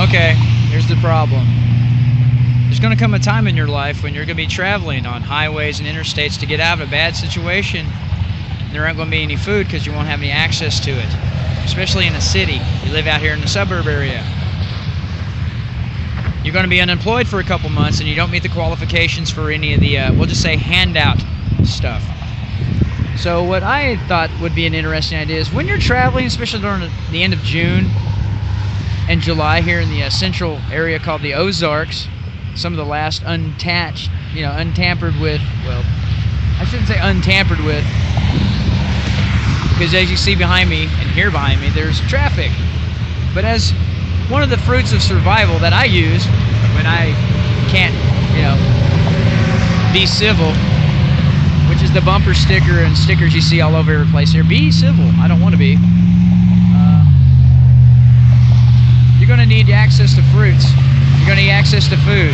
Okay, here's the problem. There's going to come a time in your life when you're going to be traveling on highways and interstates to get out of a bad situation. There aren't going to be any food because you won't have any access to it, especially in a city. You live out here in the suburb area. You're going to be unemployed for a couple months and you don't meet the qualifications for any of the, we'll just say, handout stuff. So what I thought would be an interesting idea is when you're traveling, especially during the end of June and July here in the central area called the Ozarks, some of the last untampered with, well, I shouldn't say untampered with, because as you see behind me and here behind me, there's traffic. But as one of the fruits of survival that I use when I can't, be civil, which is the bumper sticker and stickers you see all over every place here. Be civil. I don't want to be. You're going to need access to fruits. You're going to need access to food.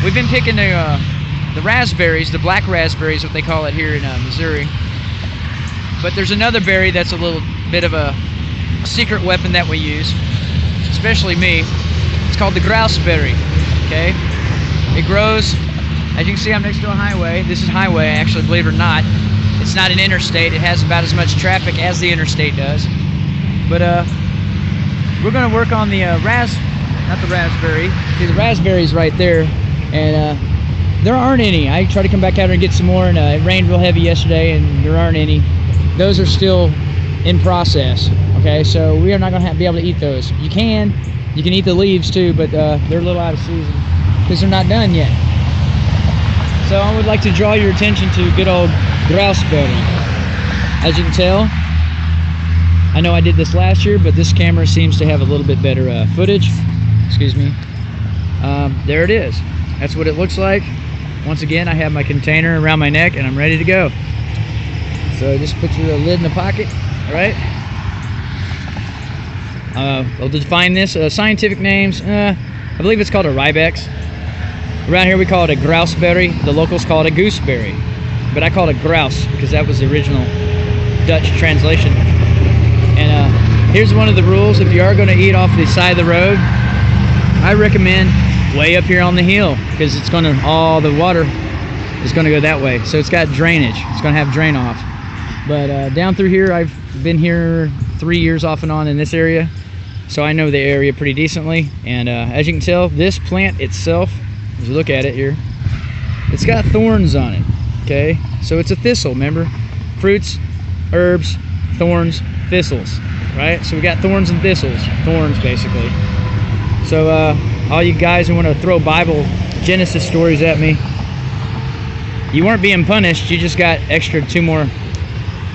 We've been picking the raspberries, the black raspberries, what they call it here in Missouri. But there's another berry that's a little bit of a secret weapon that we use, especially me. It's called the Grausberry. Okay, it grows. As you can see, I'm next to a highway. This is highway, actually, believe it or not. It's not an interstate. It has about as much traffic as the interstate does. But we're going to work on the not the raspberry. See, the raspberry's right there, and there aren't any. I tried to come back out here and get some more, and it rained real heavy yesterday, and there aren't any. Those are still in process. Okay, so we are not going to be able to eat those. You can eat the leaves too, but they're a little out of season because they're not done yet. So I would like to draw your attention to good old Grausberry. As you can tell, I know I did this last year, but this camera seems to have a little bit better footage. Excuse me. There it is. That's what it looks like. Once again, I have my container around my neck and I'm ready to go. So just put your lid in the pocket, all right? I'll define this. Scientific names, I believe it's called a Rybex. Around here we call it a Grausberry. The locals call it a Gooseberry. But I call it a grouse because that was the original Dutch translation. And here's one of the rules. If you are going to eat off the side of the road, I recommend way up here on the hill because it's going to, all the water is going to go that way. So it's got drainage. It's going to have drain off. But down through here, I've been here 3 years off and on in this area. So I know the area pretty decently. And as you can tell, this plant itself, as you look at it here, it's got thorns on it, okay? So it's a thistle, remember? Fruits, herbs, thorns, thistles, right? So we got thorns and thistles, thorns basically. So all you guys who want to throw Bible Genesis stories at me, you weren't being punished, you just got extra 2 more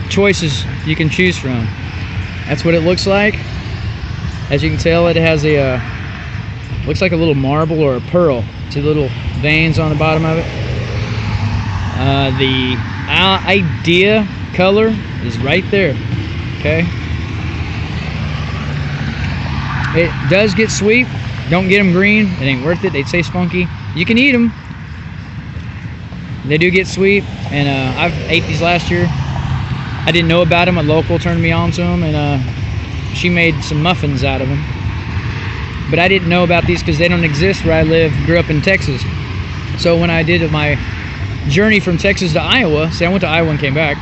choices you can choose from. That's what it looks like. As you can tell, it has a looks like a little marble or a pearl. 2 little veins on the bottom of it. The idea color is right there. Okay. It does get sweet. Don't get them green. It ain't worth it. They taste funky. You can eat them. They do get sweet. And I've ate these last year. I didn't know about them. A local turned me on to them, and she made some muffins out of them. But I didn't know about these because they don't exist where I live. Grew up in Texas. So when I did my journey from Texas to Iowa, I went to Iowa and came back.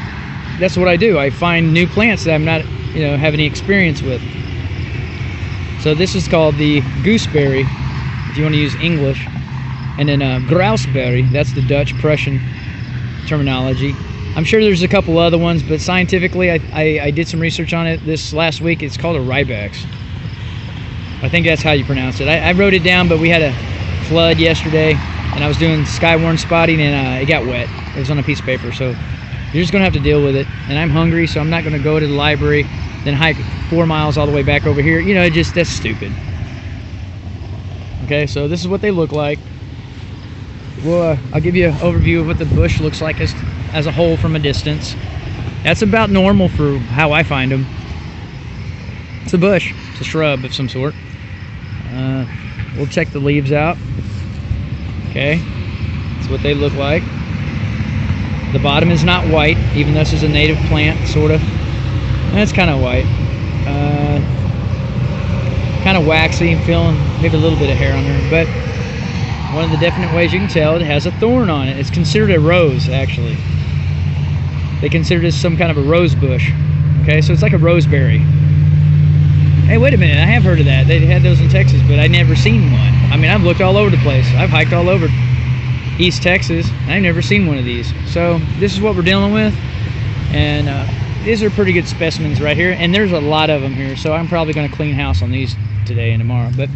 That's what I do. I find new plants that I'm not, have any experience with. So this is called the gooseberry, if you want to use English. And then Grausberry, that's the Dutch Prussian terminology. I'm sure there's a couple other ones, but scientifically, I did some research on it this last week. It's called a Rybex. I think that's how you pronounce it. I wrote it down, but we had a flood yesterday, and I was doing skywarn spotting, and it got wet. It was on a piece of paper, so you're just going to have to deal with it. And I'm hungry, so I'm not going to go to the library, then hike 4 miles all the way back over here. That's stupid. Okay, so this is what they look like. Well, I'll give you an overview of what the bush looks like as a whole from a distance. That's about normal for how I find them. It's a bush. It's a shrub of some sort. We'll check the leaves out. Okay, that's what they look like. The bottom is not white, even though this is a native plant, sort of. And it's kind of white. Kind of waxy, feeling maybe a little bit of hair on there, but one of the definite ways you can tell it has a thorn on it. It's considered a rose, actually. They consider this some kind of a rose bush. Okay, so it's like a roseberry. Hey, wait a minute, I have heard of that. They had those in Texas, but I've never seen one. I mean, I've looked all over the place. I've hiked all over East Texas. I've never seen one of these. So this is what we're dealing with. And these are pretty good specimens right here. And there's a lot of them here. So I'm probably going to clean house on these today and tomorrow. But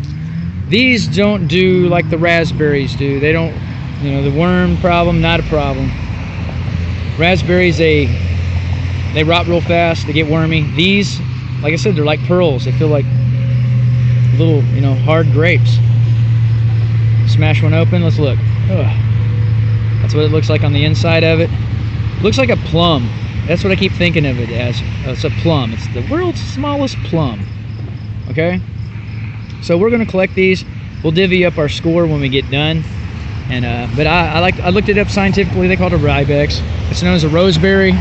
these don't do like the raspberries do. They don't, you know, the worm problem, not a problem. Raspberries, they rot real fast. They get wormy. These, like I said, they're like pearls. They feel like little, you know, hard grapes. Smash one open. Let's look. Ugh. That's what it looks like on the inside of it. Looks like a plum. That's what I keep thinking of it as. It's a plum. It's the world's smallest plum. Okay? So we're going to collect these. We'll divvy up our score when we get done. And but I looked it up scientifically. They call it a Rybex. It's known as a Roseberry,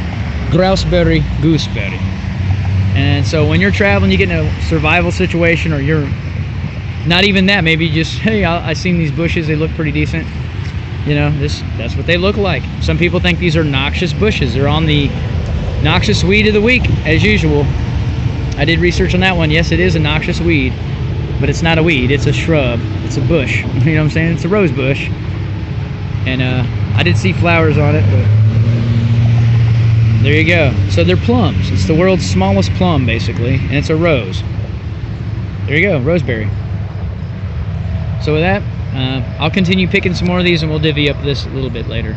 Grausberry, Gooseberry. And so when you're traveling, you get in a survival situation, or you're not even that. Maybe just, hey, I seen these bushes. They look pretty decent. You know, that's what they look like. Some people think these are noxious bushes. They're on the noxious weed of the week, as usual. I did research on that one. Yes, it is a noxious weed, but it's not a weed. It's a shrub. It's a bush. You know what I'm saying? It's a rose bush. And I did see flowers on it, but there you go. So they're plums. It's the world's smallest plum, basically, and it's a rose. There you go, roseberry. So with that, I'll continue picking some more of these, and we'll divvy up this a little bit later.